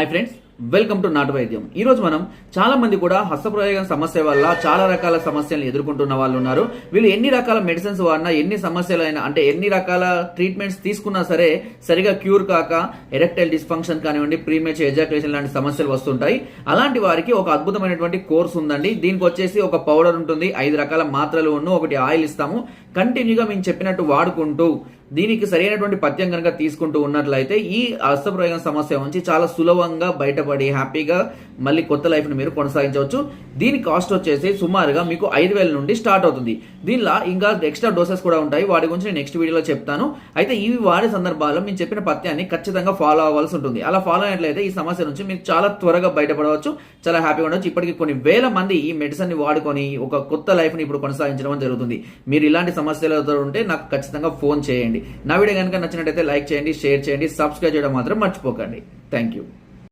Hi friends, welcome to నాటు వైద్యం. ఈ రోజు మనం చాలా మంది కూడా హస్తప్రయోగం సమస్య వల్ల చాలా రకాల సమస్యలను ఎదుర్కొంటున్న వాళ్ళు ఉన్నారు. వీళ్ళు ఎన్ని రకాల మెడిసిన్స్ వాడినా, ఎన్ని సమస్యలైనా, అంటే ఎన్ని రకాల ట్రీట్మెంట్స్ తీసుకున్నా సరే సరిగా క్యూర్ కాక ఎరెక్టైల్ డిస్ఫంక్షన్ కానివ్వండి, ప్రీమేచర్ ఎజాకులేషన్ లాంటి సమస్యలు వస్తుంటాయి. అలాంటి వారికి ఒక అద్భుతమైనటువంటి కోర్స్ ఉందండి. దీనికి వచ్చేసి ఒక పౌడర్ ఉంటుంది, 5 రకాల మాత్రలు ఒకటి ఆయిల్ ఇస్తాము. కంటిన్యూగా మేము చెప్పినట్టు వాడుకుంటూ దీనికి సరైనటువంటి పథ్యం కనుక తీసుకుంటూ ఉన్నట్లయితే ఈ హస్తప్రయోగం సమస్య నుంచి చాలా సులభంగా బయటపడి హ్యాపీగా మళ్ళీ కొత్త లైఫ్ని మీరు కొనసాగించవచ్చు. దీని కాస్ట్ వచ్చేసి సుమారుగా మీకు 5,000 నుండి స్టార్ట్ అవుతుంది. దీనిలో ఇంకా ఎక్స్ట్రా డోసెస్ కూడా ఉంటాయి, వాటి గురించి నేను నెక్స్ట్ వీడియోలో చెప్తాను. అయితే ఇవి వాడే సందర్భాల్లో మేము చెప్పిన పథ్యాన్ని ఖచ్చితంగా ఫాలో అవ్వాల్సి ఉంటుంది. అలా ఫాలో అయినట్లయితే ఈ సమస్య నుంచి మీరు చాలా త్వరగా బయటపడవచ్చు, చాలా హ్యాపీగా ఉండవచ్చు. ఇప్పటికి కొన్ని వేల మంది ఈ మెడిసిన్ని వాడుకొని ఒక కొత్త లైఫ్ని ఇప్పుడు కొనసాగించడం జరుగుతుంది. మీరు ఇలాంటి సమస్యలతో ఉంటే నాకు ఖచ్చితంగా ఫోన్ చేయండి. నా వీడియో కనుక నచ్చినట్టయితే లైక్ చేయండి, షేర్ చేయండి, సబ్స్క్రైబ్ చేయడం మాత్రం మర్చిపోకండి. Thank you.